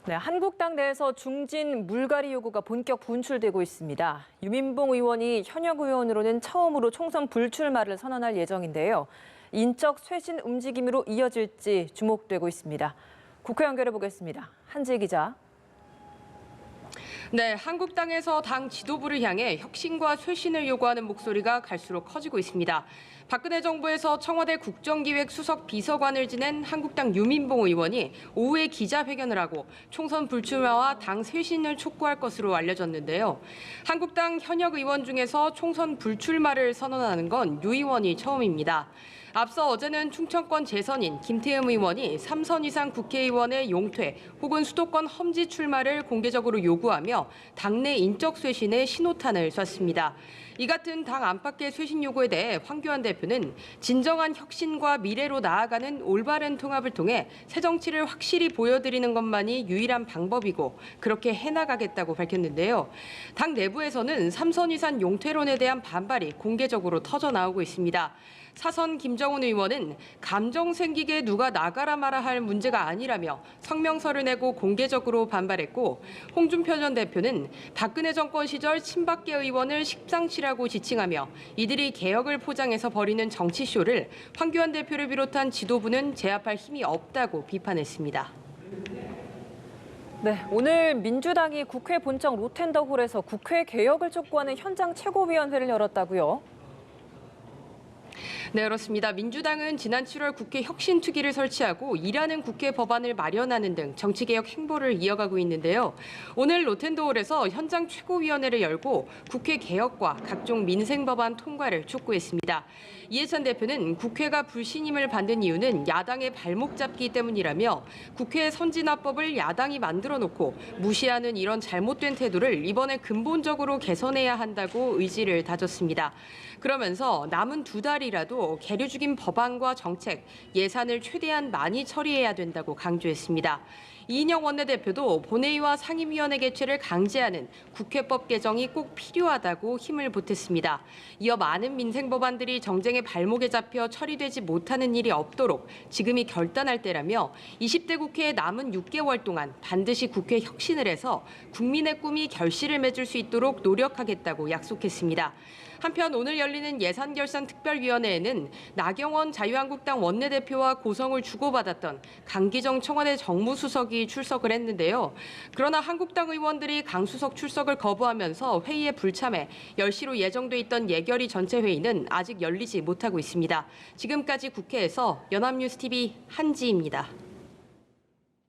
네, 한국당 내에서 중진 물갈이 요구가 본격 분출되고 있습니다. 유민봉 의원이 현역 의원으로는 처음으로 총선 불출마를 선언할 예정인데요. 인적 쇄신 움직임으로 이어질지 주목되고 있습니다. 국회 연결해 보겠습니다. 한지 기자. 네, 한국당에서 당 지도부를 향해 혁신과 쇄신을 요구하는 목소리가 갈수록 커지고 있습니다. 박근혜 정부에서 청와대 국정기획 수석 비서관을 지낸 한국당 유민봉 의원이 오후에 기자회견을 하고 총선 불출마와 당 쇄신을 촉구할 것으로 알려졌는데요. 한국당 현역 의원 중에서 총선 불출마를 선언하는 건 유 의원이 처음입니다. 앞서 어제는 충청권 재선인 김태흠 의원이 3선 이상 국회의원의 용퇴 혹은 수도권 험지 출마를 공개적으로 요구하며 당내 인적 쇄신에 신호탄을 쐈습니다. 이 같은 당 안팎의 쇄신 요구에 대해 황교안 대표는 진정한 혁신과 미래로 나아가는 올바른 통합을 통해 새 정치를 확실히 보여드리는 것만이 유일한 방법이고 그렇게 해나가겠다고 밝혔는데요. 당 내부에서는 3선 이상 용퇴론에 대한 반발이 공개적으로 터져나오고 있습니다. 사선 김정은 의원은 감정 생기게 누가 나가라 마라 할 문제가 아니라며 성명서를 내고 공개적으로 반발했고, 홍준표 전 대표는 박근혜 정권 시절 친박계 의원을 십상치라고 지칭하며 이들이 개혁을 포장해서 벌이는 정치쇼를 황교안 대표를 비롯한 지도부는 제압할 힘이 없다고 비판했습니다. 네, 오늘 민주당이 국회 본청 로텐더홀에서 국회 개혁을 촉구하는 현장 최고위원회를 열었다고요? 네, 그렇습니다. 민주당은 지난 7월 국회 혁신특위를 설치하고 일하는 국회 법안을 마련하는 등 정치개혁 행보를 이어가고 있는데요. 오늘 로텐더홀에서 현장 최고위원회를 열고 국회 개혁과 각종 민생 법안 통과를 촉구했습니다. 이해찬 대표는 국회가 불신임을 받는 이유는 야당의 발목 잡기 때문이라며 국회 선진화법을 야당이 만들어 놓고 무시하는 이런 잘못된 태도를 이번에 근본적으로 개선해야 한다고 의지를 다졌습니다. 그러면서 남은 2달이라도 계류 중인 법안과 정책, 예산을 최대한 많이 처리해야 된다고 강조했습니다. 이인영 원내대표도 본회의와 상임위원회 개최를 강제하는 국회법 개정이 꼭 필요하다고 힘을 보탰습니다. 이어 많은 민생 법안들이 정쟁의 발목에 잡혀 처리되지 못하는 일이 없도록 지금이 결단할 때라며 20대 국회에 남은 6개월 동안 반드시 국회 혁신을 해서 국민의 꿈이 결실을 맺을 수 있도록 노력하겠다고 약속했습니다. 한편 오늘 열리는 예산결산특별위원회에는 나경원 자유한국당 원내대표와 고성을 주고받았던 강기정 청와대 정무수석이 출석을 했는데요. 그러나 한국당 의원들이 강 수석 출석을 거부하면서 회의에 불참해 10시로 예정돼 있던 예결위 전체 회의는 아직 열리지 못하고 있습니다. 지금까지 국회에서 연합뉴스TV 한지입니다.